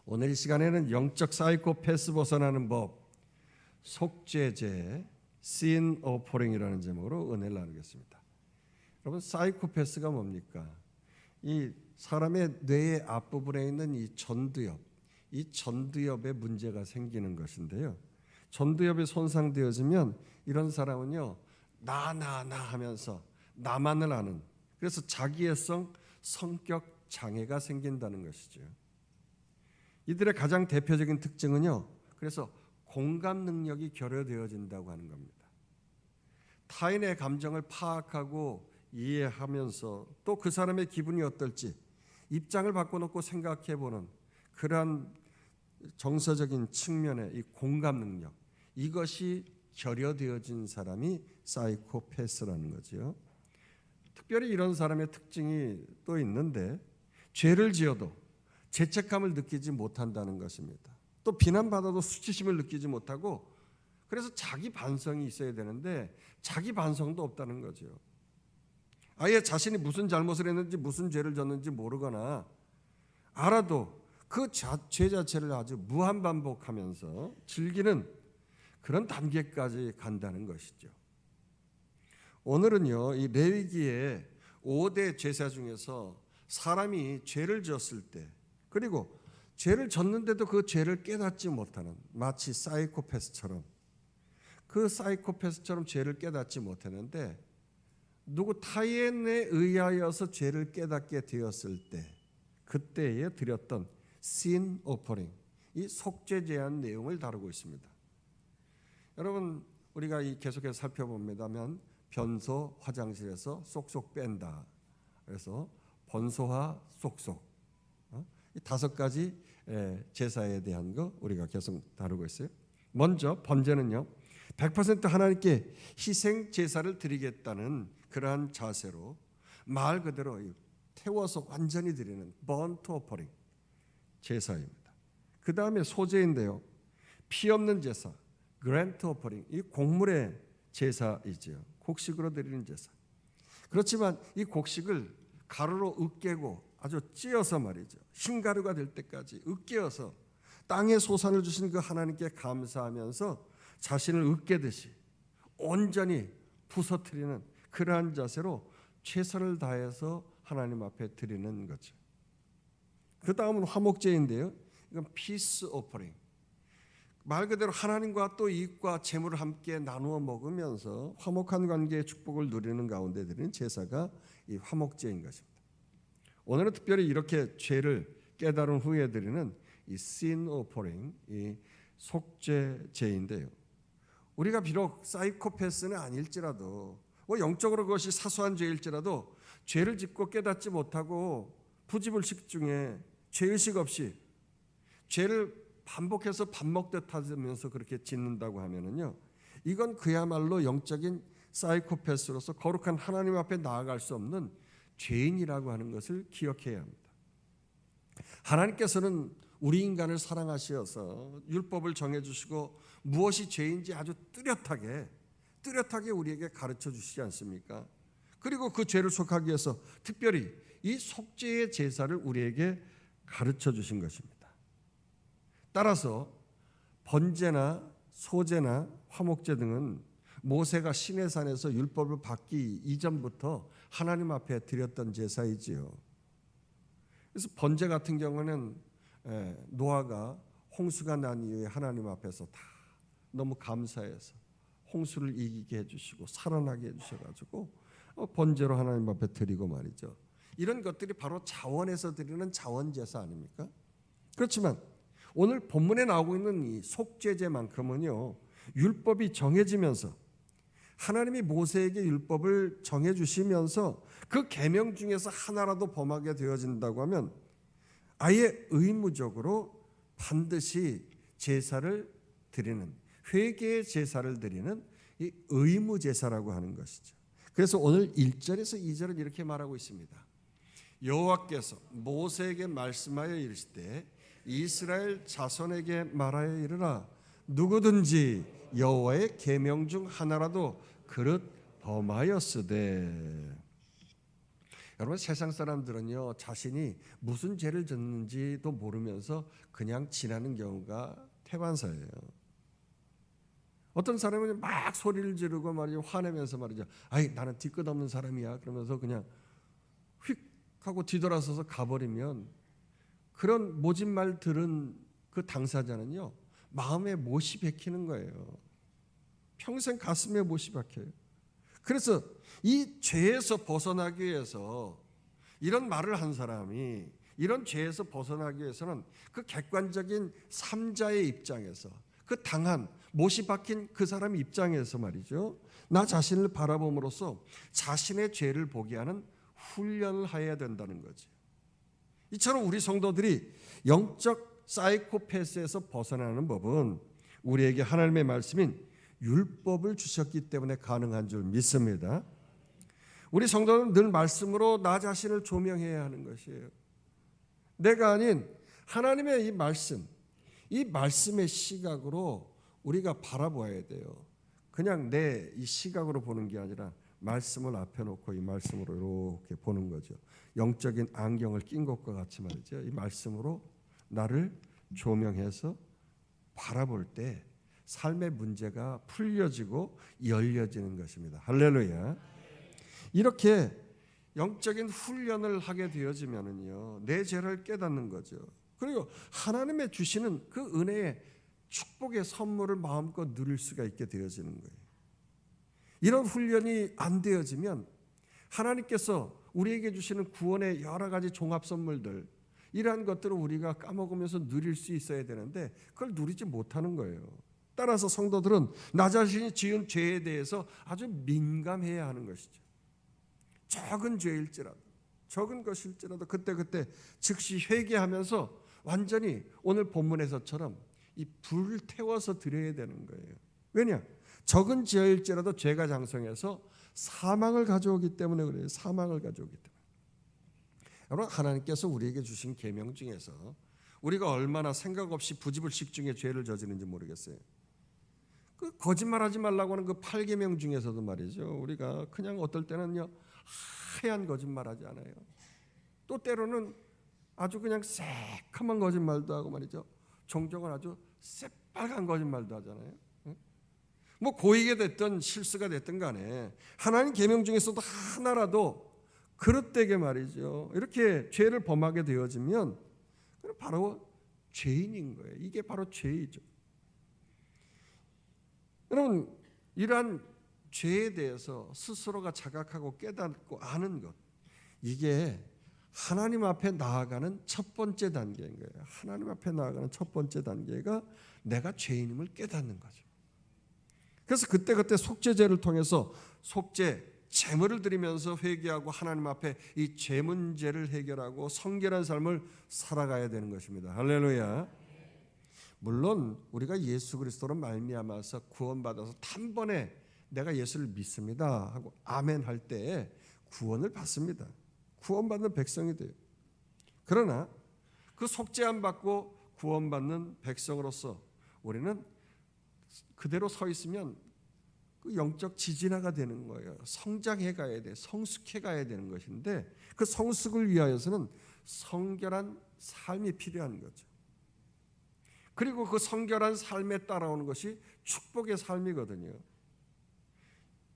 오늘 이 시간에는 영적 사이코패스 벗어나는 법, 속죄제, sin offering이라는 제목으로 은혜를 나누겠습니다. 여러분, 사이코패스가 뭡니까? 이 사람의 뇌의 앞부분에 있는 이 전두엽에 문제가 생기는 것인데요. 전두엽이 손상되어지면 이런 사람은요, 나 하면서 나만을 아는, 그래서 자기애성, 성격 장애가 생긴다는 것이죠. 이들의 가장 대표적인 특징은요, 그래서 공감 능력이 결여되어진다고 하는 겁니다. 타인의 감정을 파악하고 이해하면서 또 그 사람의 기분이 어떨지 입장을 바꿔놓고 생각해보는 그러한 정서적인 측면의 이 공감 능력, 이것이 결여되어진 사람이 사이코패스라는 거죠. 특별히 이런 사람의 특징이 또 있는데, 죄를 지어도 죄책감을 느끼지 못한다는 것입니다. 또 비난받아도 수치심을 느끼지 못하고, 그래서 자기 반성이 있어야 되는데 자기 반성도 없다는 거죠. 아예 자신이 무슨 잘못을 했는지 무슨 죄를 졌는지 모르거나 알아도 그 죄 자체를 아주 무한반복하면서 즐기는 그런 단계까지 간다는 것이죠. 오늘은요, 이 레위기의 5대 제사 중에서 사람이 죄를 지었을 때, 그리고 죄를 졌는데도 그 죄를 깨닫지 못하는, 마치 사이코패스처럼 죄를 깨닫지 못했는데 누구 타인에 의하여서 죄를 깨닫게 되었을 때, 그때에 드렸던 sin offering, 이 속죄 제한 내용을 다루고 있습니다. 여러분, 우리가 계속해서 살펴봅니다면 변소, 화장실에서 쏙쏙 뺀다. 그래서 번소화, 쏙쏙, 이 5가지 제사에 대한 거 우리가 계속 다루고 있어요. 먼저 번제는요, 100% 하나님께 희생 제사를 드리겠다는 그러한 자세로 말 그대로 태워서 완전히 드리는 burnt offering 제사입니다. 그 다음에 소제인데요, 피 없는 제사, grant offering, 이 곡물의 제사이죠. 곡식으로 드리는 제사. 그렇지만 이 곡식을 가루로 으깨고 아주 찧어서 말이죠, 흰가루가 될 때까지 으깨어서 땅에 소산을 주신 그 하나님께 감사하면서 자신을 으깨듯이 온전히 부서뜨리는 그러한 자세로 최선을 다해서 하나님 앞에 드리는 거죠. 그 다음은 화목제인데요, 이건 peace offering, 말 그대로 하나님과 또 이익과 재물을 함께 나누어 먹으면서 화목한 관계의 축복을 누리는 가운데 드리는 제사가 이 화목제인 것입니다. 오늘은 특별히 이렇게 죄를 깨달은 후에 드리는 이 sin offering, 이 속죄제인데요, 우리가 비록 사이코패스는 아닐지라도, 영적으로 그것이 사소한 죄일지라도 죄를 짓고 깨닫지 못하고 부지불식 중에 죄의식 없이 죄를 반복해서 밥 먹듯 하면서 그렇게 짓는다고 하면은요, 이건 그야말로 영적인 사이코패스로서 거룩한 하나님 앞에 나아갈 수 없는 죄인이라고 하는 것을 기억해야 합니다. 하나님께서는 우리 인간을 사랑하셔서 율법을 정해주시고 무엇이 죄인지 아주 뚜렷하게 우리에게 가르쳐 주시지 않습니까? 그리고 그 죄를 속하기 위해서 특별히 이 속죄의 제사를 우리에게 가르쳐 주신 것입니다. 따라서 번제나 소제나 화목제 등은 모세가 시내산에서 율법을 받기 이전부터 하나님 앞에 드렸던 제사이지요. 그래서 번제 같은 경우는 노아가 홍수가 난 이후에 하나님 앞에서 다 너무 감사해서 홍수를 이기게 해주시고 살아나게 해주셔가지고 번제로 하나님 앞에 드리고 말이죠. 이런 것들이 바로 자원에서 드리는 자원제사 아닙니까? 그렇지만 오늘 본문에 나오고 있는 이 속죄제만큼은요, 율법이 정해지면서 하나님이 모세에게 율법을 정해주시면서 그 계명 중에서 하나라도 범하게 되어진다고 하면 아예 의무적으로 반드시 제사를 드리는, 회개의 제사를 드리는 이 의무 제사라고 하는 것이죠. 그래서 오늘 1절에서 2절은 이렇게 말하고 있습니다. 여호와께서 모세에게 말씀하여 이르시되 이스라엘 자손에게 말하여 이르라, 누구든지 여호와의 계명 중 하나라도 그릇 범하였으되. 여러분 세상 사람들은요 자신이 무슨 죄를 졌는지도 모르면서 그냥 지나는 경우가 태반사예요. 어떤 사람은 막 소리를 지르고 말이죠, 화내면서 말이죠, 아이 나는 뒤끝 없는 사람이야 그러면서 그냥 휙 하고 뒤돌아서서 가버리면 그런 모진 말 들은 그 당사자는요 마음에 못이 박히는 거예요. 평생 가슴에 못이 박혀요. 그래서 이 죄에서 벗어나기 위해서 이런 말을 한 사람이 이런 죄에서 벗어나기 위해서는 그 객관적인 삼자의 입장에서 그 당한 못이 박힌 그 사람 입장에서 말이죠, 나 자신을 바라봄으로써 자신의 죄를 보게 하는 훈련을 해야 된다는 거죠. 이처럼 우리 성도들이 영적 사이코패스에서 벗어나는 법은 우리에게 하나님의 말씀인 율법을 주셨기 때문에 가능한 줄 믿습니다. 우리 성도는 늘 말씀으로 나 자신을 조명해야 하는 것이에요. 내가 아닌 하나님의 이 말씀의 시각으로 우리가 바라보아야 돼요. 그냥 내 이 시각으로 보는 게 아니라 말씀을 앞에 놓고 이 말씀으로 이렇게 보는 거죠. 영적인 안경을 낀 것과 같이 말이죠. 이 말씀으로 나를 조명해서 바라볼 때 삶의 문제가 풀려지고 열려지는 것입니다. 할렐루야. 이렇게 영적인 훈련을 하게 되어지면은요 내 죄를 깨닫는 거죠. 그리고 하나님의 주시는 그 은혜의 축복의 선물을 마음껏 누릴 수가 있게 되어지는 거예요. 이런 훈련이 안 되어지면 하나님께서 우리에게 주시는 구원의 여러 가지 종합 선물들, 이러한 것들을 우리가 까먹으면서 누릴 수 있어야 되는데 그걸 누리지 못하는 거예요. 따라서 성도들은 나 자신이 지은 죄에 대해서 아주 민감해야 하는 것이죠. 적은 죄일지라도, 적은 것일지라도 그때그때 즉시 회개하면서 완전히 오늘 본문에서처럼 이 불을 태워서 드려야 되는 거예요. 왜냐? 적은 죄일지라도 죄가 장성해서 사망을 가져오기 때문에 그래요. 사망을 가져오기 때문에. 여러분, 하나님께서 우리에게 주신 계명 중에서 우리가 얼마나 생각 없이 부지불식 중에 죄를 저지르는지 모르겠어요. 그 거짓말하지 말라고 하는 그 8계명 중에서도 말이죠, 우리가 그냥 어떨 때는요 하얀 거짓말하지 않아요. 또 때로는 아주 그냥 새카만 거짓말도 하고 말이죠, 종종은 아주 새빨간 거짓말도 하잖아요. 뭐 고의게 됐든 실수가 됐든 간에 하나님 계명 중에서도 하나라도 그릇되게 말이죠, 이렇게 죄를 범하게 되어지면 그건 바로 죄인인 거예요. 이게 바로 죄이죠. 여러분, 이러한 죄에 대해서 스스로가 자각하고 깨닫고 아는 것, 이게 하나님 앞에 나아가는 첫 번째 단계인 거예요. 하나님 앞에 나아가는 첫 번째 단계가 내가 죄인임을 깨닫는 거죠. 그래서 그때그때 속죄제를 통해서 속죄, 제물을 드리면서 회개하고 하나님 앞에 이 죄 문제를 해결하고 성결한 삶을 살아가야 되는 것입니다. 할렐루야. 물론 우리가 예수 그리스도로 말미암아서 구원받아서 단번에 내가 예수를 믿습니다 하고 아멘 할 때 구원을 받습니다. 구원받는 백성이 돼요. 그러나 그 속죄함 받고 구원받는 백성으로서 우리는 그대로 서 있으면 그 영적 지진화가 되는 거예요. 성장해 가야 돼, 성숙해 가야 되는 것인데 그 성숙을 위하여서는 성결한 삶이 필요한 거죠. 그리고 그 성결한 삶에 따라오는 것이 축복의 삶이거든요.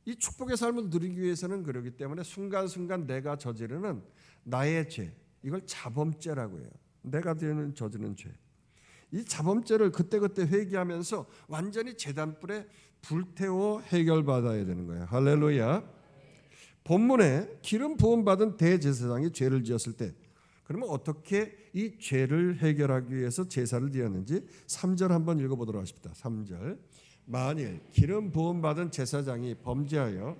이 축복의 삶을 누리기 위해서는 그러기 때문에 순간순간 내가 저지르는 나의 죄, 이걸 자범죄라고 해요. 내가 저지르는 죄, 이 자범죄를 그때그때 회개하면서 완전히 제단불에 불태워 해결받아야 되는 거예요. 할렐루야. 본문에 기름 부음 받은 대제사장이 죄를 지었을 때 그러면 어떻게 이 죄를 해결하기 위해서 제사를 드렸는지 3절 한번 읽어보도록 하십니다. 3절. 만일 기름 부음 받은 제사장이 범죄하여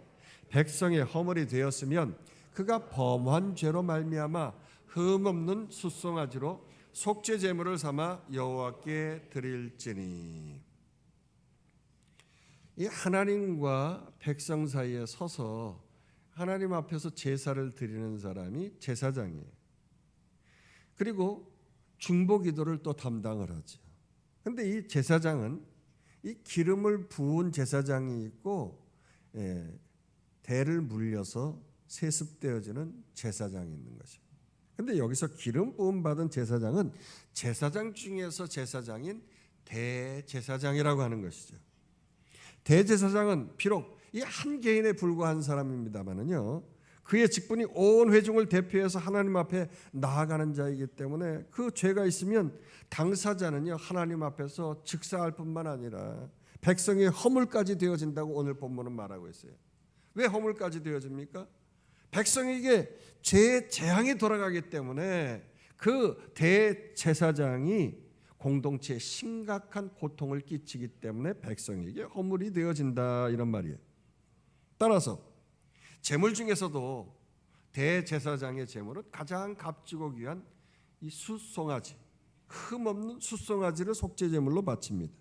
백성의 허물이 되었으면 그가 범한 죄로 말미암아 흠없는 숫송아지로 속죄 제물을 삼아 여호와께 드릴지니. 이 하나님과 백성 사이에 서서 하나님 앞에서 제사를 드리는 사람이 제사장이에요. 그리고 중보 기도를 또 담당을 하죠. 그런데 이 제사장은 이 기름을 부은 제사장이 있고 대를 물려서 세습되어지는 제사장이 있는 것입니다. 그런데 여기서 기름 부음 받은 제사장은 제사장 중에서 제사장인 대제사장이라고 하는 것이죠. 대제사장은 비록 이 한 개인에 불과한 사람입니다만은요, 그의 직분이 온 회중을 대표해서 하나님 앞에 나아가는 자이기 때문에 그 죄가 있으면 당사자는요 하나님 앞에서 즉사할 뿐만 아니라 백성의 허물까지 되어진다고 오늘 본문은 말하고 있어요. 왜 허물까지 되어집니까? 백성에게 죄의 재앙이 돌아가기 때문에 그 대제사장이 공동체에 심각한 고통을 끼치기 때문에 백성에게 허물이 되어진다, 이런 말이에요. 따라서 제물 중에서도 대제사장의 제물은 가장 값지고 귀한 이 숫송아지, 흠없는 숫송아지를 속죄제물로 바칩니다.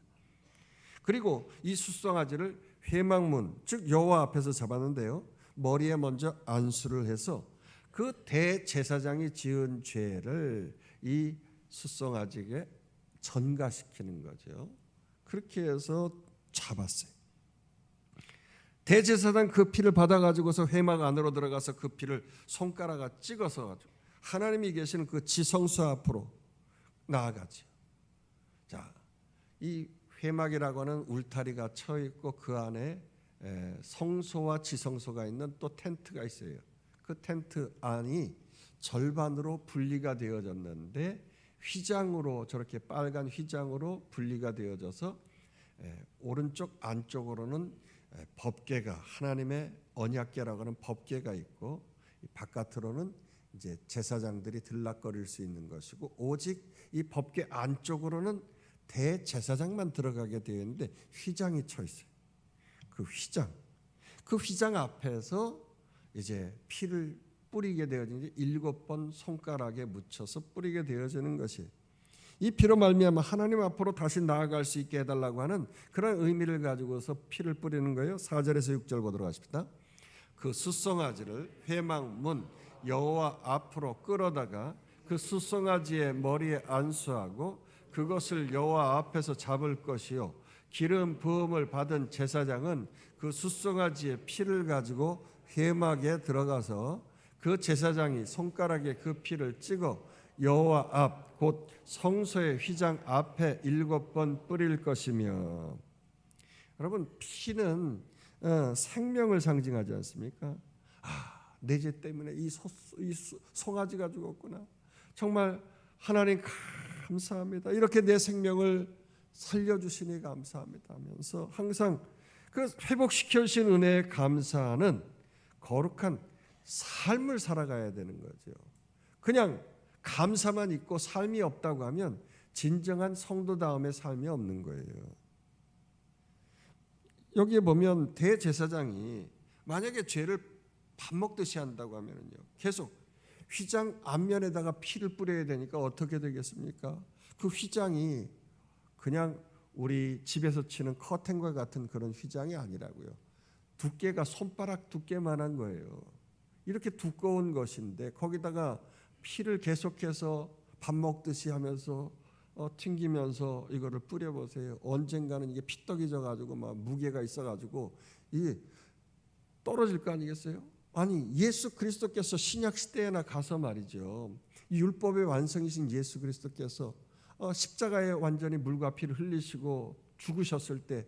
그리고 이 숫송아지를 회막문, 즉 여호와 앞에서 잡았는데요, 머리에 먼저 안수를 해서 그 대제사장이 지은 죄를 이 숫송아지에게 전가시키는 거죠. 그렇게 해서 잡았어요. 대제사장 그 피를 받아가지고서 회막 안으로 들어가서 그 피를 손가락에 찍어서 가지고 하나님이 계시는 그 지성소 앞으로 나아가죠. 자, 이 회막이라고 하는 울타리가 쳐 있고 그 안에 성소와 지성소가 있는 또 텐트가 있어요. 그 텐트 안이 절반으로 분리가 되어졌는데 휘장으로, 저렇게 빨간 휘장으로 분리가 되어져서 오른쪽 안쪽으로는 법궤가, 하나님의 언약궤라고 하는 법궤가 있고, 바깥으로는 이제 제사장들이 들락거릴 수 있는 것이고, 오직 이 법궤 안쪽으로는 대제사장만 들어가게 되어 있는데 휘장이 쳐 있어요. 그 휘장 앞에서 이제 피를 뿌리게 되어진 게 7번 손가락에 묻혀서 뿌리게 되어지는 것이, 이 피로 말미암아 하나님 앞으로 다시 나아갈 수 있게 해달라고 하는 그런 의미를 가지고서 피를 뿌리는 거예요. 4절에서 6절 보도록 하십시다. 그 숫송아지를 회막문 여호와 앞으로 끌어다가 그 숫송아지의 머리에 안수하고 그것을 여호와 앞에서 잡을 것이요, 기름 부음을 받은 제사장은 그 숫송아지의 피를 가지고 회막에 들어가서 그 제사장이 손가락에 그 피를 찍어 여호와 앞 곧 성소의 휘장 앞에 7번 뿌릴 것이며. 여러분, 피는 생명을 상징하지 않습니까? 내 죄 때문에 이 송아지가 죽었구나, 정말 하나님 감사합니다, 이렇게 내 생명을 살려주시니 감사합니다 하면서 항상 그 회복시켜 주신 은혜에 감사하는 거룩한 삶을 살아가야 되는 거죠. 그냥 감사만 있고 삶이 없다고 하면 진정한 성도다움의 삶이 없는 거예요. 여기에 보면 대제사장이 만약에 죄를 밥 먹듯이 한다고 하면요, 계속 휘장 앞면에다가 피를 뿌려야 되니까 어떻게 되겠습니까? 그 휘장이 그냥 우리 집에서 치는 커튼과 같은 그런 휘장이 아니라고요. 두께가 손바닥 두께만한 거예요. 이렇게 두꺼운 것인데 거기다가 피를 계속해서 밥 먹듯이 하면서 튕기면서 이거를 뿌려보세요. 언젠가는 이게 피떡이 져가지고 막 무게가 있어가지고 이게 떨어질 거 아니겠어요? 아니, 예수 그리스도께서 신약 시대에나 가서 말이죠, 이 율법의 완성이신 예수 그리스도께서 십자가에 완전히 물과 피를 흘리시고 죽으셨을 때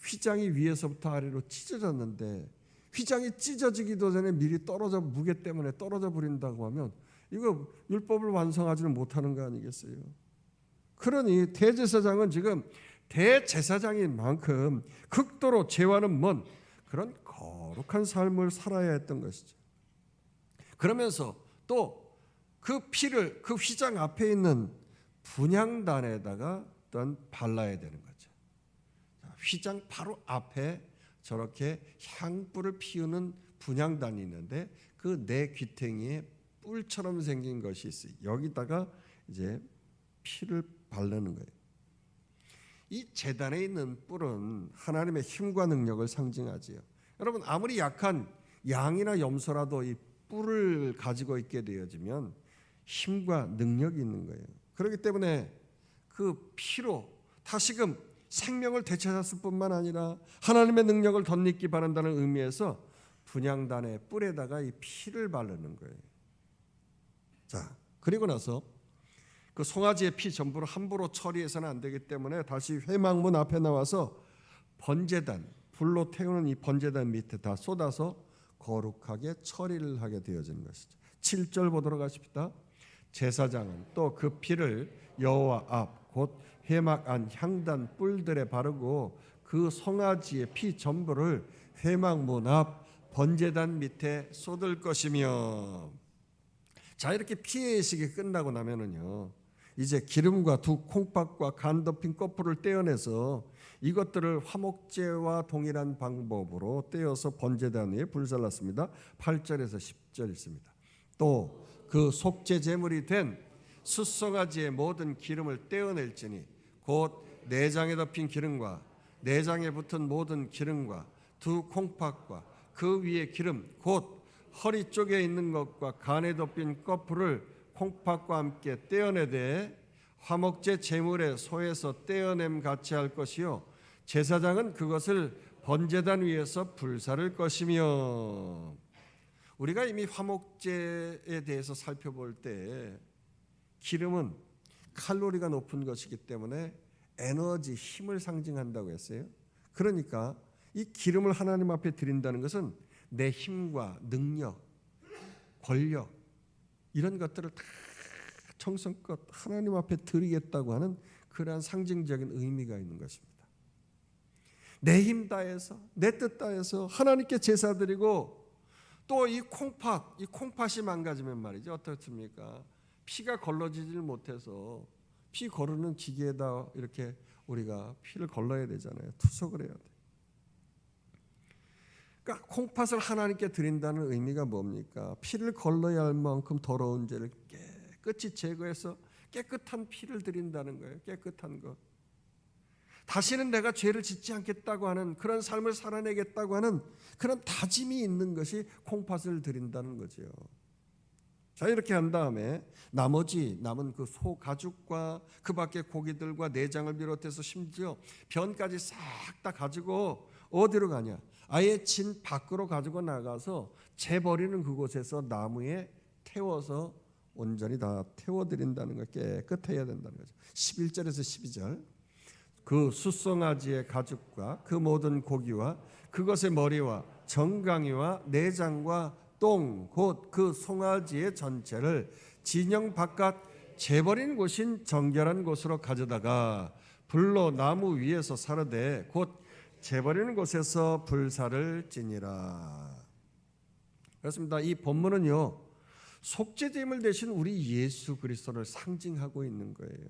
휘장이 위에서부터 아래로 찢어졌는데, 휘장이 찢어지기도 전에 미리 떨어져, 무게 때문에 떨어져 버린다고 하면 이거 율법을 완성하지는 못하는 거 아니겠어요? 그러니 대제사장은 지금 대제사장인 만큼 극도로 죄와는 먼 그런 거룩한 삶을 살아야 했던 것이죠. 그러면서 또 그 피를 그 휘장 앞에 있는 분향단에다가 또한 발라야 되는 거죠. 휘장 바로 앞에 저렇게 향불을 피우는 분향단이 있는데 그 네 귀퉁이에 뿔처럼 생긴 것이 있어요. 여기다가 이제 피를 바르는 거예요. 이 제단에 있는 뿔은 하나님의 힘과 능력을 상징하지요. 여러분, 아무리 약한 양이나 염소라도 이 뿔을 가지고 있게 되어지면 힘과 능력이 있는 거예요. 그렇기 때문에 그 피로 다시금 생명을 되찾았을 뿐만 아니라 하나님의 능력을 덧입기 바란다는 의미에서 분향단의 뿔에다가 이 피를 바르는 거예요. 자, 그리고 나서 그 송아지의 피 전부를 함부로 처리해서는 안 되기 때문에 다시 회막문 앞에 나와서 번제단, 불로 태우는 이 번제단 밑에 다 쏟아서 거룩하게 처리를 하게 되어지는 것이죠. 7절 보도록 하십시다. 제사장은 또 그 피를 여호와 앞 곧 회막 안 향단 뿔들에 바르고 그 송아지의 피 전부를 회막문 앞 번제단 밑에 쏟을 것이며. 자, 이렇게 피의 예식이 끝나고 나면은요, 이제 기름과 두 콩팥과 간 덮인 거풀을 떼어내서 이것들을 화목제와 동일한 방법으로 떼어서 번제단 위에 불살랐습니다. 8절에서 10절 있습니다. 또 그 속죄 제물이 된 숫송아지의 모든 기름을 떼어낼지니 곧 내장에 덮인 기름과 내장에 붙은 모든 기름과 두 콩팥과 그 위에 기름 곧 허리 쪽에 있는 것과 간에 덮인 거풀을 콩팥과 함께 떼어내되 화목제 제물의 소에서 떼어냄 같이 할 것이요 제사장은 그것을 번제단 위에서 불사를 것이며. 우리가 이미 화목제에 대해서 살펴볼 때 기름은 칼로리가 높은 것이기 때문에 에너지, 힘을 상징한다고 했어요. 그러니까 이 기름을 하나님 앞에 드린다는 것은 내 힘과 능력, 권력 이런 것들을 다 정성껏 하나님 앞에 드리겠다고 하는 그러한 상징적인 의미가 있는 것입니다. 내 힘 다해서 내 뜻 다해서 하나님께 제사 드리고 또 이 콩팥이 망가지면 말이죠. 어떻습니까? 피가 걸러지질 못해서 피 거르는 기계에다 이렇게 우리가 피를 걸러야 되잖아요. 투석을 해야 돼. 그러니까 콩팥을 하나님께 드린다는 의미가 뭡니까? 피를 걸러야 할 만큼 더러운 죄를 깨끗이 제거해서 깨끗한 피를 드린다는 거예요. 깨끗한 것. 다시는 내가 죄를 짓지 않겠다고 하는 그런 삶을 살아내겠다고 하는 그런 다짐이 있는 것이 콩팥을 드린다는 거죠. 자, 이렇게 한 다음에 나머지 남은 그 소 가죽과 그 밖의 고기들과 내장을 비롯해서 심지어 변까지 싹 다 가지고 어디로 가냐? 아예 진 밖으로 가지고 나가서 재버리는 그곳에서 나무에 태워서 온전히 다 태워드린다는 거, 깨끗해야 된다는 거죠. 11절에서 12절. 그 숫송아지의 가죽과 그 모든 고기와 그것의 머리와 정강이와 내장과 똥 곧 그 송아지의 전체를 진영 바깥 재버린 곳인 정결한 곳으로 가져다가 불로 나무 위에서 사르되 곧 재버리는 곳에서 불사를 지니라. 그렇습니다. 이 본문은요, 속죄제물 대신 우리 예수 그리스도를 상징하고 있는 거예요.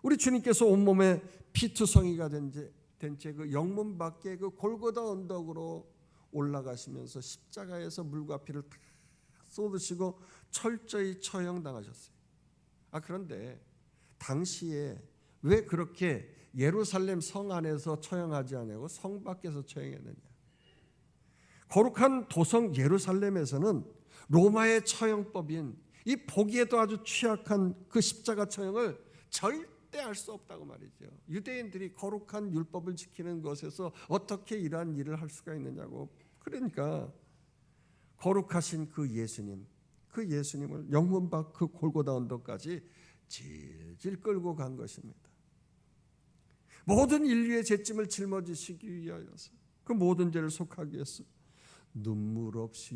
우리 주님께서 온몸에 피투성이가 된 채 그 영문 밖에 그 골고다 언덕으로 올라가시면서 십자가에서 물과 피를 다 쏟으시고 철저히 처형당하셨어요. 그런데 당시에 왜 그렇게 예루살렘 성 안에서 처형하지 않고 성 밖에서 처형했느냐? 거룩한 도성 예루살렘에서는 로마의 처형법인 이 보기에도 아주 취약한 그 십자가 처형을 절대 할 수 없다고 말이죠. 유대인들이 거룩한 율법을 지키는 것에서 어떻게 이러한 일을 할 수가 있느냐고. 그러니까 거룩하신 그 예수님을 영문 밖 그 골고다 언덕까지 질질 끌고 간 것입니다. 모든 인류의 죄짐을 짊어지시기 위하여서 그 모든 죄를 속하기 위해서 눈물 없이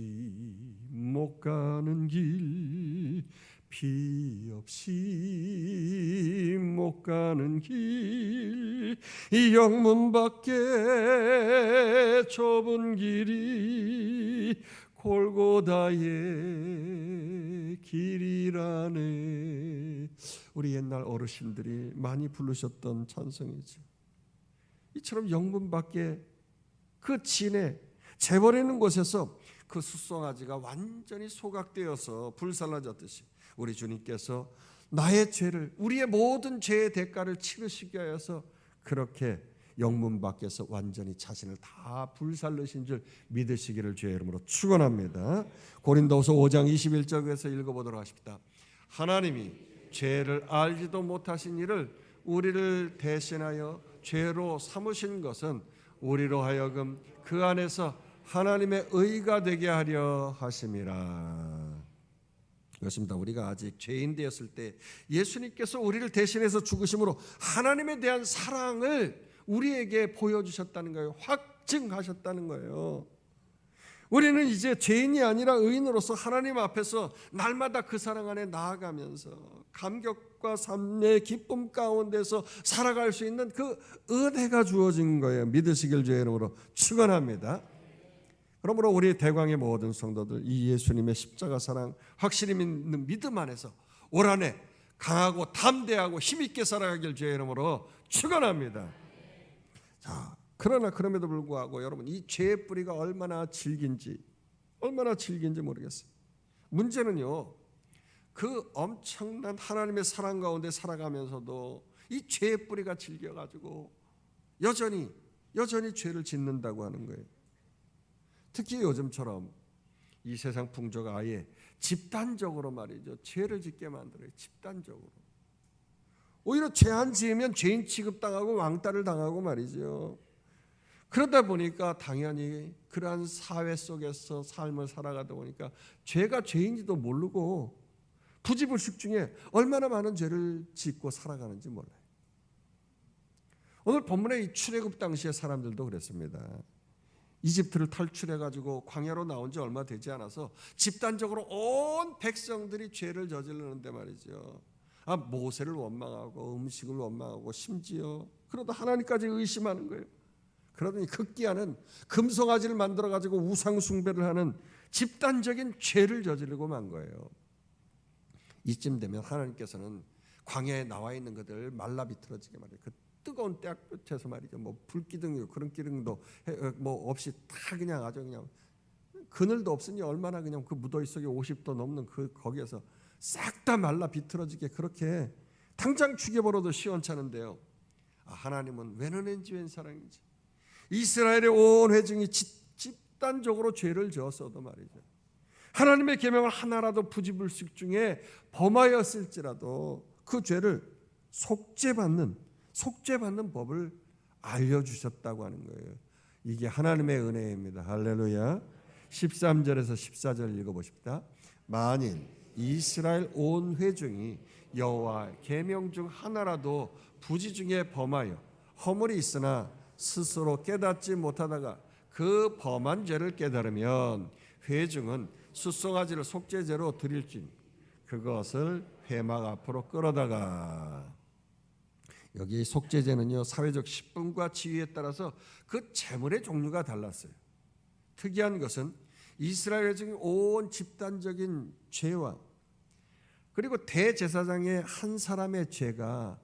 못 가는 길, 피 없이 못 가는 길, 이 영문 밖에 좁은 길이 골고다의 길이라네. 우리 옛날 어르신들이 많이 부르셨던 찬송이죠. 이처럼 영문 밖에 그 진에 재버리는 곳에서 그 숫송아지가 완전히 소각되어서 불살라졌듯이 우리 주님께서 나의 죄를, 우리의 모든 죄의 대가를 치르시기 위해서 그렇게 영문 밖에서 완전히 자신을 다 불살르신 줄 믿으시기를 주의 이름으로 축원합니다. 고린도후서 5장 21절에서 읽어보도록 하십니다. 하나님이 죄를 알지도 못하신 이를 우리를 대신하여 죄로 삼으신 것은 우리로 하여금 그 안에서 하나님의 의가 되게 하려 하심이라. 그렇습니다. 우리가 아직 죄인 되었을 때 예수님께서 우리를 대신해서 죽으심으로 하나님에 대한 사랑을 우리에게 보여주셨다는 거예요. 확증하셨다는 거예요. 우리는 이제 죄인이 아니라 의인으로서 하나님 앞에서 날마다 그 사랑 안에 나아가면서 감격과 삶의 기쁨 가운데서 살아갈 수 있는 그 은혜가 주어진 거예요. 믿으시길 주의 이름으로 축원합니다. 그러므로 우리 대광의 모든 성도들, 이 예수님의 십자가 사랑 확실히 믿는 믿음 안에서 올 한 해 강하고 담대하고 힘있게 살아가길 주의 이름으로 축원합니다. 자, 그러나 그럼에도 불구하고 여러분, 이 죄의 뿌리가 얼마나 질긴지 모르겠어요. 문제는요, 그 엄청난 하나님의 사랑 가운데 살아가면서도 이 죄의 뿌리가 질겨가지고 여전히 죄를 짓는다고 하는 거예요. 특히 요즘처럼 이 세상 풍조가 아예 집단적으로 말이죠, 죄를 짓게 만들어요. 집단적으로. 오히려 죄 안 지으면 죄인 취급당하고 왕따를 당하고 말이죠. 그러다 보니까 당연히 그러한 사회 속에서 삶을 살아가다 보니까 죄가 죄인지도 모르고 부지불식 중에 얼마나 많은 죄를 짓고 살아가는지 몰라요. 오늘 본문의 이 출애굽 당시의 사람들도 그랬습니다. 이집트를 탈출해가지고 광야로 나온 지 얼마 되지 않아서 집단적으로 온 백성들이 죄를 저지르는데 말이죠. 모세를 원망하고 음식을 원망하고 심지어 그러다 하나님까지 의심하는 거예요. 그러더니 급기야는 금송아지를 만들어가지고 우상 숭배를 하는 집단적인 죄를 저지르고 만 거예요. 이쯤 되면 하나님께서는 광야에 나와 있는 것들 말라 비틀어지게 말이에요. 그 뜨거운 떼약 끝에서 말이죠. 뭐 불기둥이고 그런 기둥도 뭐 없이 다 그냥 아주 그냥 그늘도 없으니 얼마나 그냥 그 무더위 속에 50도 넘는 그 거기에서 싹 다 말라 비틀어지게 그렇게 당장 죽여버려도 시원찮은데요. 하나님은 웬 은혜인지 웬 사랑인지 이스라엘의 온 회중이 집단적으로 죄를 지었어도 말이죠. 하나님의 계명을 하나라도 부지불식 중에 범하였을지라도 그 죄를 속죄받는 법을 알려주셨다고 하는 거예요. 이게 하나님의 은혜입니다. 할렐루야. 13절에서 14절 읽어보십시다. 만일 이스라엘 온 회중이 여호와 계명 중 하나라도 부지 중에 범하여 허물이 있으나 스스로 깨닫지 못하다가 그 범한 죄를 깨달으면 회중은 숫송아지를 속죄제로 드릴지니 그것을 회막 앞으로 끌어다가. 여기 속죄제는요, 사회적 신분과 지위에 따라서 그 제물의 종류가 달랐어요. 특이한 것은 이스라엘 회중의 온 집단적인 죄와 그리고 대제사장의 한 사람의 죄가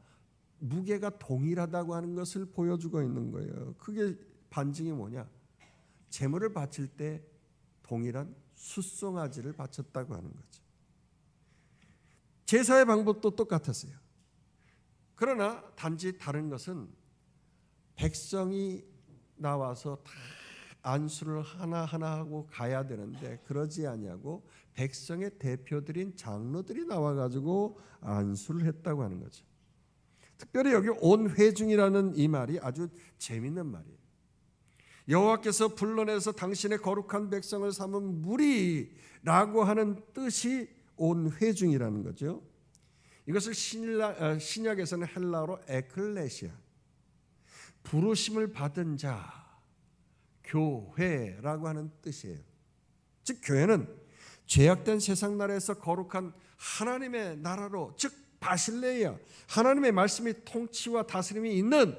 무게가 동일하다고 하는 것을 보여주고 있는 거예요. 그게 반증이 뭐냐? 제물을 바칠 때 동일한 숫송아지를 바쳤다고 하는 거죠. 제사의 방법도 똑같았어요. 그러나 단지 다른 것은 백성이 나와서 다 안수를 하나하나 하고 가야 되는데 그러지 아니하고 백성의 대표들인 장로들이 나와가지고 안수를 했다고 하는 거죠. 특별히 여기 온 회중이라는 이 말이 아주 재밌는 말이에요. 여호와께서 불러내서 당신의 거룩한 백성을 삼은 무리라고 하는 뜻이 온 회중이라는 거죠. 이것을 신약에서는 헬라어로 에클레시아, 부르심을 받은 자, 교회라고 하는 뜻이에요. 즉 교회는 죄악된 세상 나라에서 거룩한 하나님의 나라로, 즉 바실레이아, 하나님의 말씀이 통치와 다스림이 있는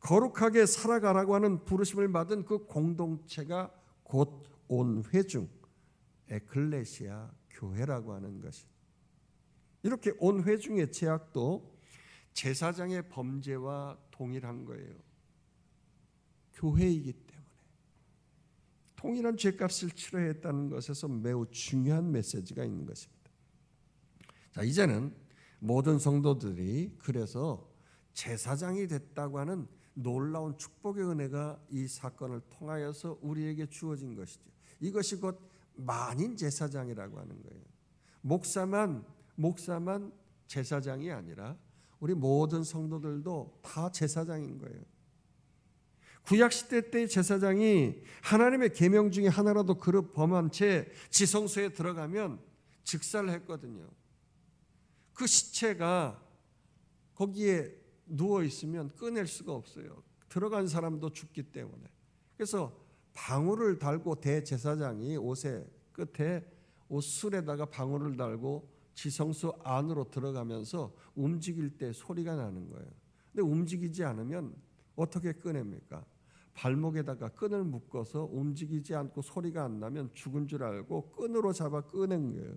거룩하게 살아가라고 하는 부르심을 받은 그 공동체가 곧 온 회중, 에클레시아, 교회라고 하는 것이. 이렇게 온 회중의 죄악도 제사장의 범죄와 동일한 거예요. 교회이기 때문에 동일한 죄값을 치러야 했다는 것에서 매우 중요한 메시지가 있는 것입니다. 자, 이제는 모든 성도들이 그래서 제사장이 됐다고 하는 놀라운 축복의 은혜가 이 사건을 통하여서 우리에게 주어진 것이죠. 이것이 곧 만인 제사장이라고 하는 거예요. 목사만 제사장이 아니라 우리 모든 성도들도 다 제사장인 거예요. 구약시대 때의 제사장이 하나님의 계명 중에 하나라도 그릇 범한 채 지성소에 들어가면 즉사를 했거든요. 그 시체가 거기에 누워있으면 꺼낼 수가 없어요. 들어간 사람도 죽기 때문에. 그래서 방울을 달고 대제사장이 옷의 끝에 옷술에다가 방울을 달고 지성소 안으로 들어가면서 움직일 때 소리가 나는 거예요. 근데 움직이지 않으면 어떻게 꺼냅니까? 발목에다가 끈을 묶어서 움직이지 않고 소리가 안 나면 죽은 줄 알고 끈으로 잡아 꺼낸 거예요.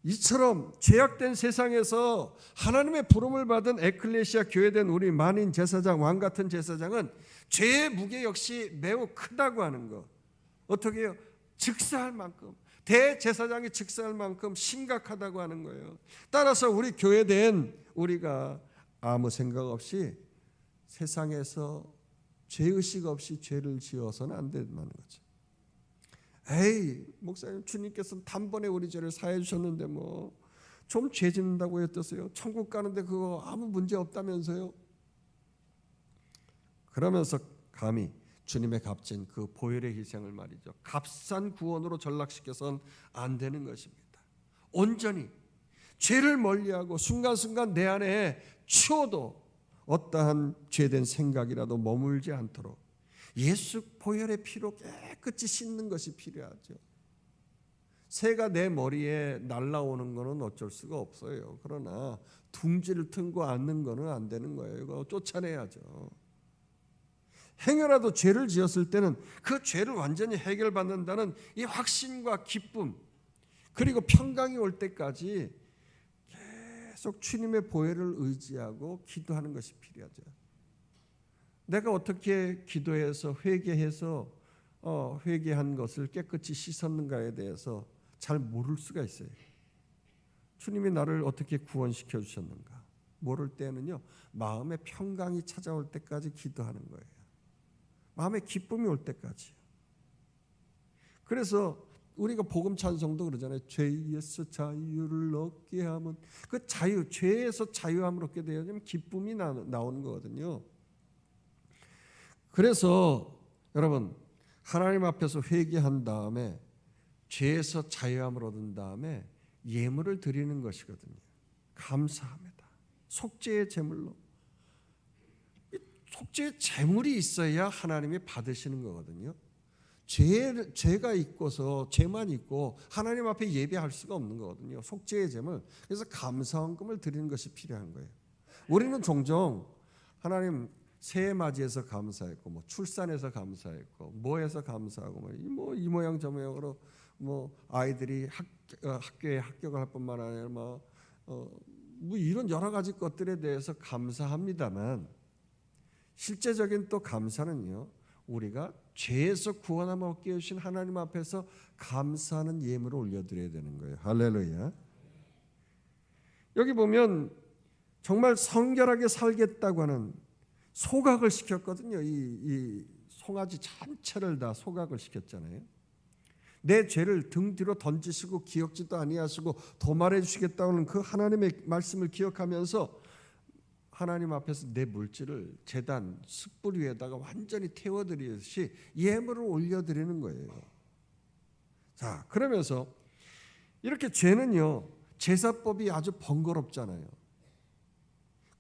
이처럼 죄악된 세상에서 하나님의 부름을 받은 에클레시아 교회된 우리 만인 제사장, 왕 같은 제사장은 죄의 무게 역시 매우 크다고 하는 것. 어떻게 해요? 즉사할 만큼, 대제사장이 즉사할 만큼 심각하다고 하는 거예요. 따라서 우리 교회된 우리가 아무 생각 없이 세상에서 죄의식 없이 죄를 지어서는 안 된다는 거죠. 에이, 목사님, 주님께서는 단번에 우리 죄를 사해 주셨는데 뭐 좀 죄 짓는다고 했었어요. 천국 가는데 그거 아무 문제 없다면서요. 그러면서 감히 주님의 값진 그 보혈의 희생을 말이죠, 값싼 구원으로 전락시켜서는 안 되는 것입니다. 온전히 죄를 멀리하고 순간순간 내 안에 추워도 어떠한 죄된 생각이라도 머물지 않도록 예수 보혈의 피로 깨끗이 씻는 것이 필요하죠. 새가 내 머리에 날라오는 것은 어쩔 수가 없어요. 그러나 둥지를 튼고 앉는 것은 안 되는 거예요. 이거 쫓아내야죠. 행여라도 죄를 지었을 때는 그 죄를 완전히 해결받는다는 이 확신과 기쁨, 그리고 평강이 올 때까지 계속 주님의 보혈을 의지하고 기도하는 것이 필요하죠. 내가 어떻게 기도해서 회개해서 회개한 것을 깨끗이 씻었는가에 대해서 잘 모를 수가 있어요. 주님이 나를 어떻게 구원시켜 주셨는가 모를 때는요, 마음의 평강이 찾아올 때까지 기도하는 거예요. 마음의 기쁨이 올 때까지. 그래서 우리가 복음 찬송도 그러잖아요. 죄에서 자유를 얻게 하면, 그 자유, 죄에서 자유함을 얻게 되면 기쁨이 나오는 거거든요. 그래서 여러분, 하나님 앞에서 회개한 다음에 죄에서 자유함을 얻은 다음에 예물을 드리는 것이거든요. 감사합니다. 속죄의 제물로. 속죄의 제물이 있어야 하나님이 받으시는 거거든요. 죄가 있고서 죄만 있고 하나님 앞에 예배할 수가 없는 거거든요. 속죄의 제물. 그래서 감사헌금을 드리는 것이 필요한 거예요. 우리는 종종 하나님 새해 맞이해서 감사했고, 뭐 출산해서 감사했고, 뭐해서 감사하고, 뭐 이 모양 저 모양으로 뭐 아이들이 학교에 합격을 할 뿐만 아니라 뭐 이런 여러 가지 것들에 대해서 감사합니다만, 실제적인 또 감사는요, 우리가 죄에서 구원함을 얻게 해주신 하나님 앞에서 감사하는 예물을 올려드려야 되는 거예요. 할렐루야. 여기 보면 정말 성결하게 살겠다고 하는 소각을 시켰거든요. 이 송아지 전체를 다 소각을 시켰잖아요. 내 죄를 등 뒤로 던지시고 기억지도 아니하시고 도말해 주시겠다는 그 하나님의 말씀을 기억하면서 하나님 앞에서 내 물질을 제단 숯불 위에다가 완전히 태워드리듯이 예물을 올려드리는 거예요. 자, 그러면서 이렇게 죄는요, 제사법이 아주 번거롭잖아요.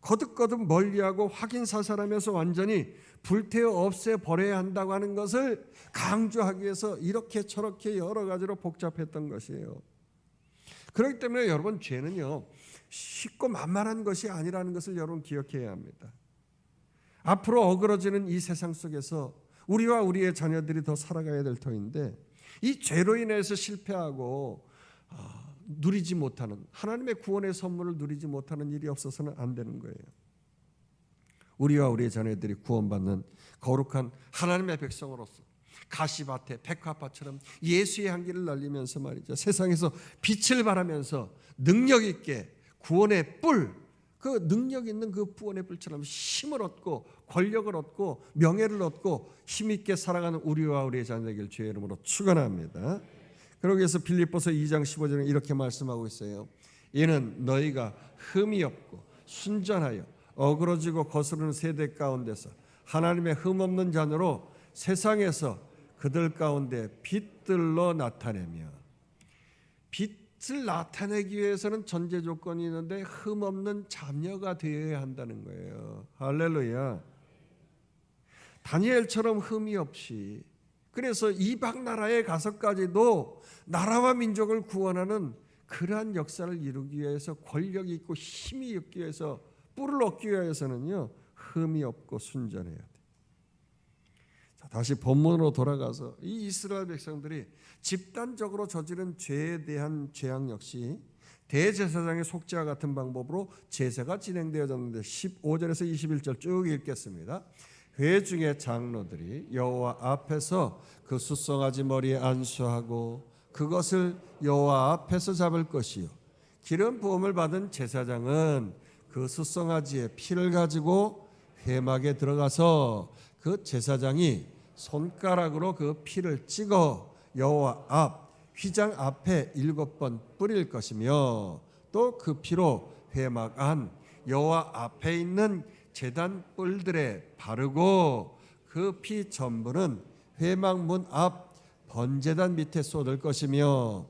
거듭거듭 멀리하고 확인사살하면서 완전히 불태워 없애버려야 한다고 하는 것을 강조하기 위해서 이렇게 저렇게 여러 가지로 복잡했던 것이에요. 그렇기 때문에 여러분, 죄는요, 쉽고 만만한 것이 아니라는 것을 여러분 기억해야 합니다. 앞으로 어그러지는 이 세상 속에서 우리와 우리의 자녀들이 더 살아가야 될 터인데, 이 죄로 인해서 실패하고 누리지 못하는, 하나님의 구원의 선물을 누리지 못하는 일이 없어서는 안 되는 거예요. 우리와 우리의 자녀들이 구원받는 거룩한 하나님의 백성으로서 가시밭에 백화밭처럼 예수의 향기를 날리면서 말이죠, 세상에서 빛을 발하면서 능력 있게 구원의 뿔, 그 능력 있는 그 구원의 뿔처럼 힘을 얻고 권력을 얻고 명예를 얻고 힘있게 살아가는 우리와 우리의 자녀들 주의 이름으로 축원합니다. 그러기 위해서 빌립보서 2장 15절에 이렇게 말씀하고 있어요. 이는 너희가 흠이 없고 순전하여 어그러지고 거스르는 세대 가운데서 하나님의 흠없는 자녀로 세상에서 그들 가운데 빛들로 나타내며, 빛을 나타내기 위해서는 전제 조건이 있는데 흠없는 자녀가 되어야 한다는 거예요. 할렐루야. 다니엘처럼 흠이 없이, 그래서 이방 나라에 가서까지도 나라와 민족을 구원하는 그러한 역사를 이루기 위해서, 권력이 있고 힘이 있기 위해서, 뿔을 얻기 위해서는요, 흠이 없고 순전해야 돼. 자, 다시 본문으로 돌아가서 이 이스라엘 백성들이 집단적으로 저지른 죄에 대한 죄악 역시 대제사장의 속죄와 같은 방법으로 제사가 진행되어졌는데, 15절에서 21절 쭉 읽겠습니다. 회중의 장로들이 여호와 앞에서 그 숫송아지 머리에 안수하고 그것을 여호와 앞에서 잡을 것이요, 기름 부음을 받은 제사장은 그 숫송아지의 피를 가지고 회막에 들어가서 그 제사장이 손가락으로 그 피를 찍어 여호와 앞 휘장 앞에 7번 뿌릴 것이며, 또 그 피로 회막 안 여호와 앞에 있는 제단 뿔들에 바르고 그 피 전부는 회막문 앞 번제단 밑에 쏟을 것이며,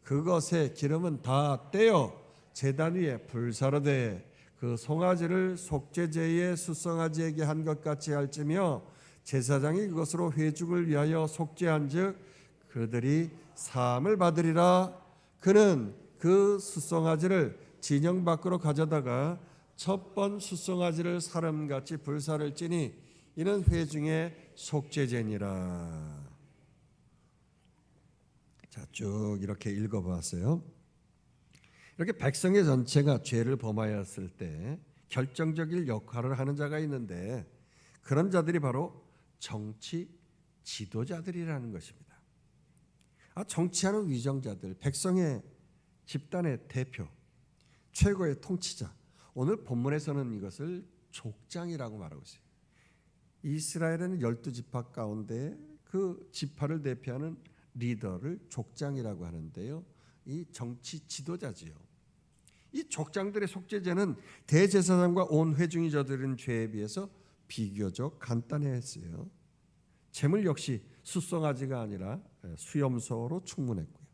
그것의 기름은 다 떼어 제단 위에 불사르되 그 송아지를 속죄제의 숫송아지에게 한 것 같이 할지며, 제사장이 그것으로 회중을 위하여 속죄한즉 그들이 사함을 받으리라. 그는 그 숫송아지를 진영 밖으로 가져다가 첫 번 숫송아지를 사람같이 불사를 찌니 이는 회중의 속죄제니라. 자, 쭉 이렇게 읽어봤어요. 이렇게 백성의 전체가 죄를 범하였을 때 결정적인 역할을 하는 자가 있는데, 그런 자들이 바로 정치 지도자들이라는 것입니다. 정치하는 위정자들, 백성의 집단의 대표, 최고의 통치자. 오늘 본문에서는 이것을 족장이라고 말하고 있어요. 이스라엘에는 12지파 가운데 그 지파를 대표하는 리더를 족장이라고 하는데요, 이 정치 지도자지요. 이 족장들의 속죄제는 대제사장과 온 회중이 저지른 죄에 비해서 비교적 간단했어요. 제물 역시 숫송아지가 아니라 수염소로 충분했고요.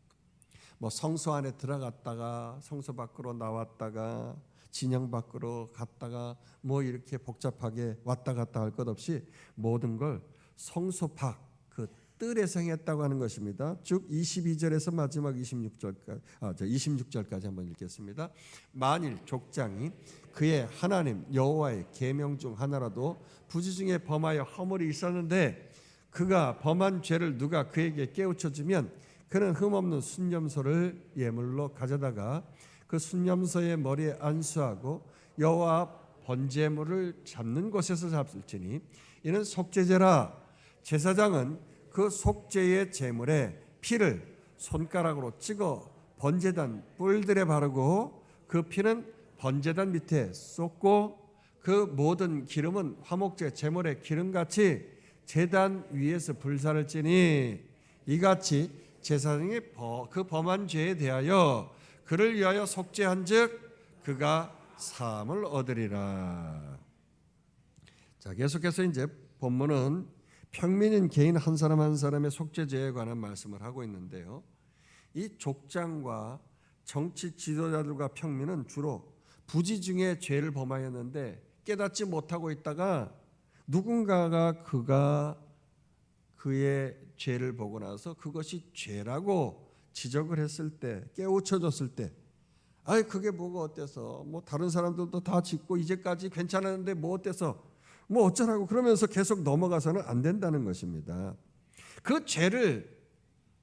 성소 안에 들어갔다가 성소 밖으로 나왔다가 진영 밖으로 갔다가 이렇게 복잡하게 왔다 갔다 할 것 없이 모든 걸 성소 밖 그 뜰에서 행했다고 하는 것입니다. 쭉 22절에서 마지막 26절까지 한번 읽겠습니다. 만일 족장이 그의 하나님 여호와의 계명 중 하나라도 부지 중에 범하여 허물이 있었는데 그가 범한 죄를 누가 그에게 깨우쳐주면, 그는 흠없는 순념소를 예물로 가져다가 그 순념소의 머리에 안수하고 여호와 앞 번제물을 잡는 곳에서 잡을지니 이는 속죄제라. 제사장은 그 속죄의 제물에 피를 손가락으로 찍어 번제단 뿔들에 바르고 그 피는 번제단 밑에 쏟고 그 모든 기름은 화목제 제물의 기름같이 제단 위에서 불사를 찌니, 이같이 제사장이 그 범한 죄에 대하여 그를 위하여 속죄한즉 그가 사함을 얻으리라. 자, 계속해서 이제 본문은 평민인 개인 한 사람 한 사람의 속죄제에 관한 말씀을 하고 있는데요, 이 족장과 정치 지도자들과 평민은 주로 부지 중에 죄를 범하였는데 깨닫지 못하고 있다가 누군가가 그의 죄를 보고 나서 그것이 죄라고 지적을 했을 때, 깨우쳐줬을 때, 그게 뭐가 어때서, 다른 사람들도 다 짓고 이제까지 괜찮았는데 어때서, 어쩌라고, 그러면서 계속 넘어가서는 안 된다는 것입니다. 그 죄를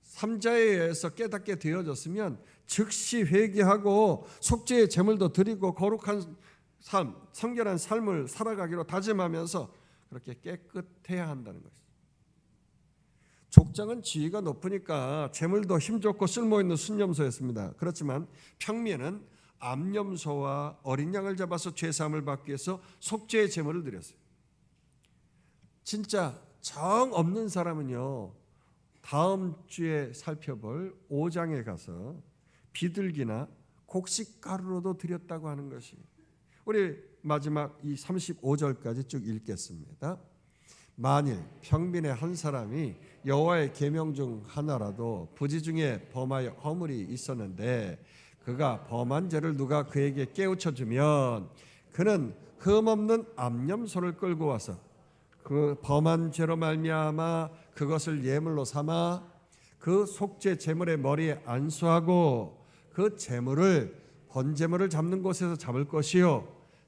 삼자에 의해서 깨닫게 되어졌으면 즉시 회개하고 속죄의 제물도 드리고 거룩한 삶, 성결한 삶을 살아가기로 다짐하면서 그렇게 깨끗해야 한다는 것입니다. 족장은 지위가 높으니까 제물도 힘좋고 쓸모있는 순념소였습니다. 그렇지만 평민은 암염소와 어린 양을 잡아서 죄사함을 받기 위해서 속죄의 제물을 드렸어요. 진짜 정 없는 사람은요, 다음 주에 살펴볼 5장에 가서 비둘기나 곡식가루로도 드렸다고 하는 것이, 우리 마지막 이 35절까지 쭉 읽겠습니다. 만일 평민의 한 사람이 여호와의 계명 중 하나라도 부지 중에 범하여 허물이 있었는데 그가 범한 죄를 누가 그에게 깨우쳐 주면 그는 흠없는 암염소를 끌고 와서 그 범한 죄로 말미암아 그것을 예물로 삼아 그 속죄 제물의 머리에 안수하고 그 제물을 번제물을 잡는 곳에서 잡을 것이요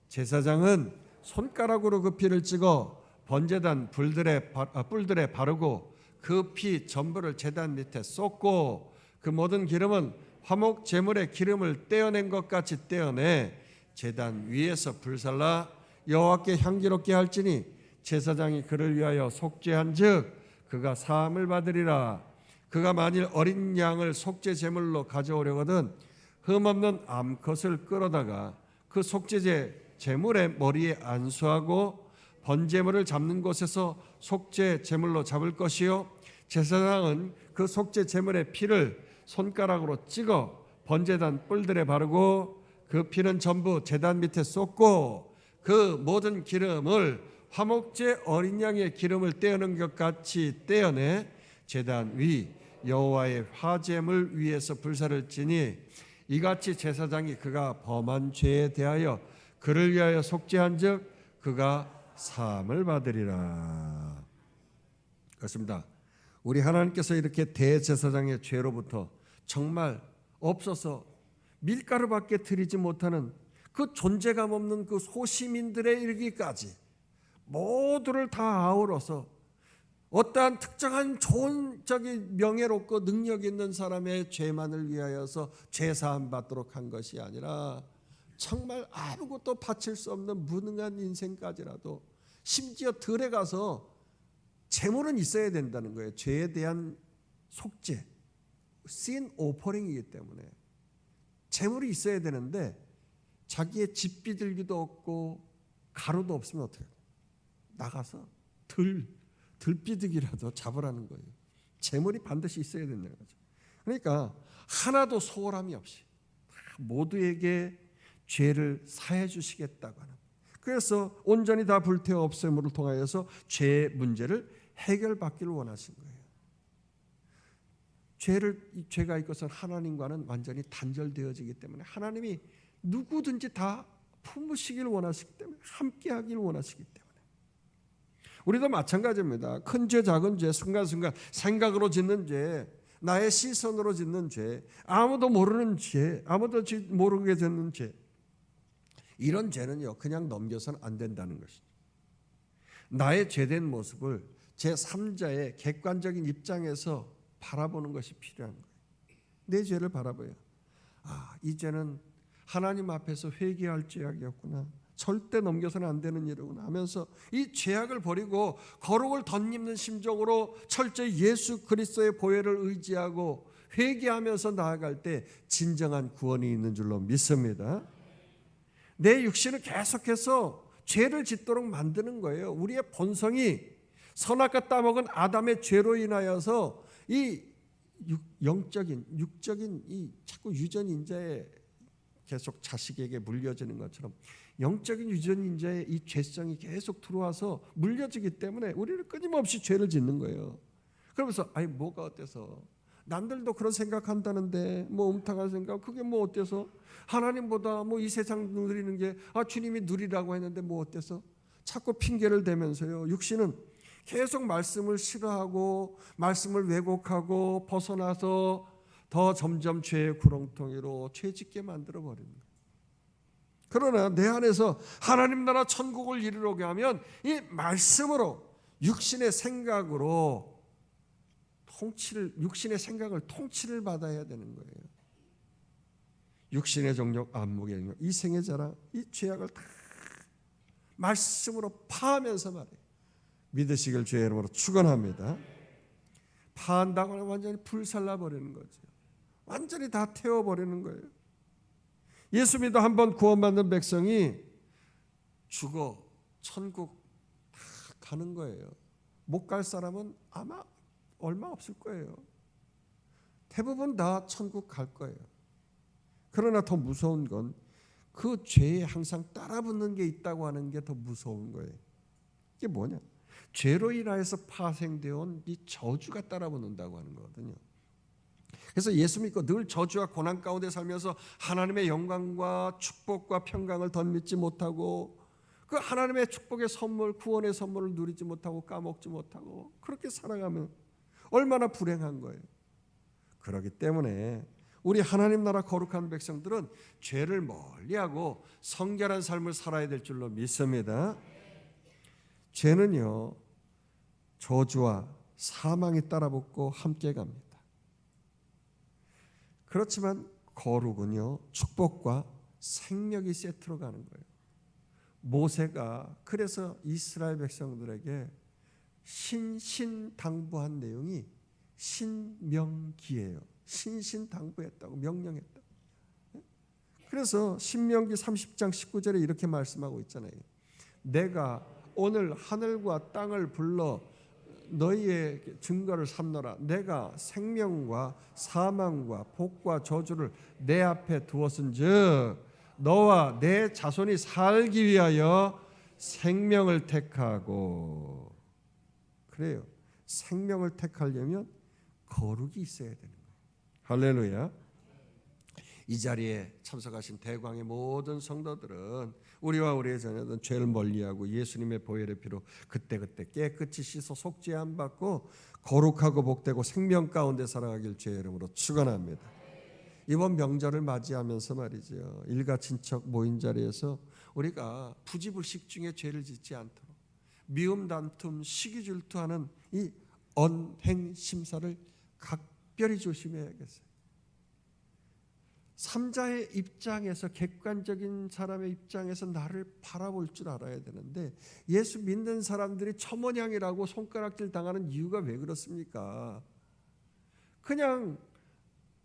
제사장은 손가락으로 그 피를 찍어 번제단 뿔들에 바르고 그 피 전부를 제단 밑에 쏟고 그 모든 기름은 화목 제물의 기름을 떼어낸 것 같이 떼어내 제단 위에서 불살라 여호와께 향기롭게 할지니 제사장이 그를 위하여 속죄한즉 그가 사함을 받으리라. 그가 만일 어린 양을 속죄 제물로 가져오려거든 흠없는 암컷을 끌어다가 그 속죄 제물의 머리에 안수하고 번제물을 잡는 곳에서 속죄 제물로 잡을 것이요 제사장은 그 속죄 제물의 피를 손가락으로 찍어 번제단 뿔들에 바르고 그 피는 전부 제단 밑에 쏟고 그 모든 기름을 화목제 어린 양의 기름을 떼어낸 것 같이 떼어내 제단 위 여호와의 화제물 위에서 불사를 지니 이같이 제사장이 그가 범한 죄에 대하여 그를 위하여 속죄한즉 그가 사함을 받으리라. 그렇습니다. 우리 하나님께서 이렇게 대제사장의 죄로부터 정말 없어서 밀가루밖에 드리지 못하는 그 존재감 없는 그 소시민들에 이르기까지 모두를 다 아우러서 어떠한 특정한 좋은 명예롭고 능력 있는 사람의 죄만을 위하여서 죄사함 받도록 한 것이 아니라 정말 아무것도 바칠 수 없는 무능한 인생까지라도 심지어 들에 가서 제물은 있어야 된다는 거예요. 죄에 대한 속죄, sin offering이기 때문에 제물이 있어야 되는데 자기의 집비둘기도 없고 가루도 없으면 어떻게 해요? 나가서 들비둘기라도 잡으라는 거예요. 제물이 반드시 있어야 된다는 거죠. 그러니까 하나도 소홀함이 없이 모두에게 죄를 사해 주시겠다고 하는. 그래서 온전히 다 불태워 없앰을 통하여서 죄의 문제를 해결받기를 원하신 거예요. 죄가 있고선 하나님과는 완전히 단절되어지기 때문에 하나님이 누구든지 다 품으시길 원하시기 때문에 함께하길 원하시기 때문에 우리도 마찬가지입니다. 큰 죄, 작은 죄, 순간순간 생각으로 짓는 죄, 나의 시선으로 짓는 죄, 아무도 모르는 죄, 아무도 모르게 되는 죄, 이런 죄는요 그냥 넘겨서는 안 된다는 것이죠. 나의 죄된 모습을 제3자의 객관적인 입장에서 바라보는 것이 필요한 거예요. 내 죄를 바라봐요. 이 죄는 하나님 앞에서 회개할 죄악이었구나. 절대 넘겨서는 안 되는 일이구나 하면서 이 죄악을 버리고 거룩을 덧입는 심정으로 철저히 예수 그리스도의 보혈을 의지하고 회개하면서 나아갈 때 진정한 구원이 있는 줄로 믿습니다. 내 육신을 계속해서 죄를 짓도록 만드는 거예요. 우리의 본성이 선악과 따먹은 아담의 죄로 인하여서 이 영적인 육적인 이 자꾸 유전인자에 계속 자식에게 물려지는 것처럼 영적인 유전인자의 이 죄성이 계속 들어와서 물려지기 때문에 우리는 끊임없이 죄를 짓는 거예요. 그러면서 뭐가 어때서 남들도 그런 생각한다는데 뭐 음탕한 생각 그게 뭐 어때서 하나님보다 뭐 이 세상 누리는 게 주님이 누리라고 했는데 뭐 어때서 자꾸 핑계를 대면서요 육신은 계속 말씀을 싫어하고 말씀을 왜곡하고 벗어나서 더 점점 죄의 구렁텅이로 죄짓게 만들어버리는 거예요. 그러나 내 안에서 하나님 나라 천국을 이루려고 하면 이 말씀으로 육신의 생각으로 육신의 생각을 통치를 받아야 되는 거예요. 육신의 정욕, 안목의 정욕, 이생의 자랑, 이 죄악을 다 말씀으로 파하면서 말해요. 믿으시길 주의 이름으로 축원합니다. 파한다고 하면 완전히 불살라버리는 거죠. 완전히 다 태워버리는 거예요. 예수 믿어 한번 구원받는 백성이 죽어 천국 다 가는 거예요. 못 갈 사람은 아마 얼마 없을 거예요. 대부분 다 천국 갈 거예요. 그러나 더 무서운 건 그 죄에 항상 따라붙는 게 있다고 하는 게 더 무서운 거예요. 이게 뭐냐? 죄로 인하여서 파생되어 온 이 저주가 따라붙는다고 하는 거거든요. 그래서 예수 믿고 늘 저주와 고난 가운데 살면서 하나님의 영광과 축복과 평강을 덧입지 못하고 그 하나님의 축복의 선물, 구원의 선물을 누리지 못하고 까먹지 못하고 그렇게 살아가면 얼마나 불행한 거예요. 그렇기 때문에 우리 하나님 나라 거룩한 백성들은 죄를 멀리하고 성결한 삶을 살아야 될 줄로 믿습니다. 죄는요, 저주와 사망이 따라붙고 함께 갑니다. 그렇지만 거룩은요, 축복과 생명이 세트로 가는 거예요. 모세가 그래서 이스라엘 백성들에게 신신당부한 내용이 신명기예요. 신신당부했다고, 명령했다. 그래서 신명기 30장 19절에 이렇게 말씀하고 있잖아요. 내가 오늘 하늘과 땅을 불러 너희의 증거를 삼노라. 내가 생명과 사망과 복과 저주를 내 앞에 두었은즉 너와 내 자손이 살기 위하여 생명을 택하고. 그래요. 생명을 택하려면 거룩이 있어야 되는 거예요. 할렐루야. 이 자리에 참석하신 대광의 모든 성도들은 우리와 우리의 자녀들은 죄를 멀리하고 예수님의 보혈의 피로 그때그때 깨끗이 씻어 속죄함 받고 거룩하고 복되고 생명 가운데 살아가길 주의 이름으로 축원합니다. 이번 명절을 맞이하면서 말이죠, 일가 친척 모인 자리에서 우리가 부지불식 중에 죄를 짓지 않도록 미움 다툼 시기 질투하는 이 언행 심사를 각별히 조심해야겠어요. 삼자의 입장에서, 객관적인 사람의 입장에서 나를 바라볼 줄 알아야 되는데 예수 믿는 사람들이 첨언양이라고 손가락질 당하는 이유가 왜 그렇습니까? 그냥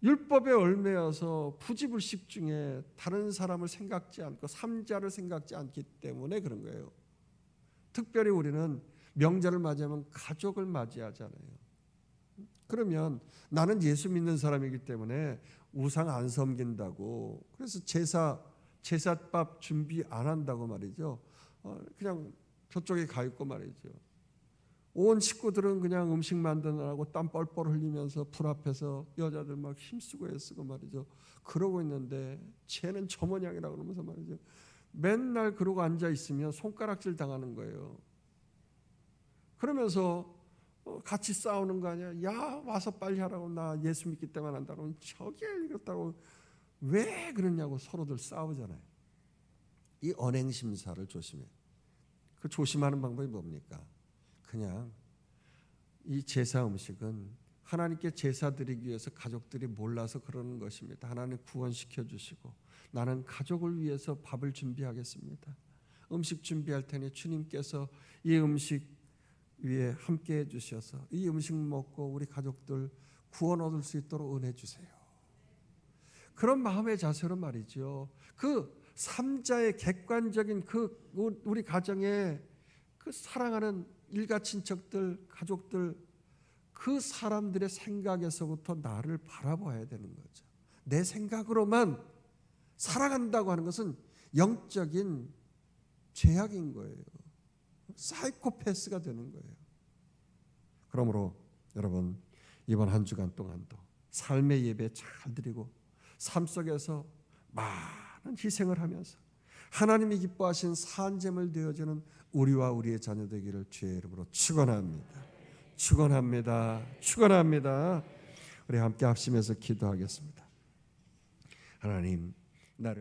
율법에 얽매여서 부지불식 중에 다른 사람을 생각지 않고 삼자를 생각지 않기 때문에 그런 거예요. 특별히 우리는 명절을 맞이하면 가족을 맞이하잖아요. 그러면 나는 예수 믿는 사람이기 때문에 우상 안 섬긴다고, 그래서 제사밥 준비 안 한다고 말이죠. 그냥 저쪽에 가 있고 말이죠. 온 식구들은 그냥 음식 만드느라고 땀 뻘뻘 흘리면서 불 앞에서 여자들 막 힘쓰고 애쓰고 말이죠. 그러고 있는데 쟤는 저 모양이라고 그러면서 말이죠. 맨날 그러고 앉아 있으면 손가락질 당하는 거예요. 그러면서 같이 싸우는 거 아니야? 야, 와서 빨리 하라고, 나 예수 믿기 때문에 한다고. 저게 이렇다고 왜 그러냐고 서로들 싸우잖아요. 이 언행심사를 조심해. 그 조심하는 방법이 뭡니까? 그냥 이 제사 음식은 하나님께 제사 드리기 위해서 가족들이 몰라서 그러는 것입니다. 하나님 구원시켜 주시고 나는 가족을 위해서 밥을 준비하겠습니다. 음식 준비할 테니 주님께서 이 음식 위에 함께해 주셔서 이 음식 먹고 우리 가족들 구원 얻을 수 있도록 은혜 주세요. 그런 마음의 자세로 말이죠. 그 삼자의 객관적인 그 우리 가정의 그 사랑하는 일가 친척들, 가족들, 그 사람들의 생각에서부터 나를 바라봐야 되는 거죠. 내 생각으로만 살아간다고 하는 것은 영적인 죄악인 거예요. 사이코패스가 되는 거예요. 그러므로 여러분, 이번 한 주간 동안도 삶의 예배 잘 드리고 삶 속에서 많은 희생을 하면서 하나님이 기뻐하신 산재물 되어주는 우리와 우리의 자녀 되기를 주의 이름으로 축원합니다. 축원합니다. 축원합니다. 우리 함께 합심해서 기도하겠습니다. 하나님, 나를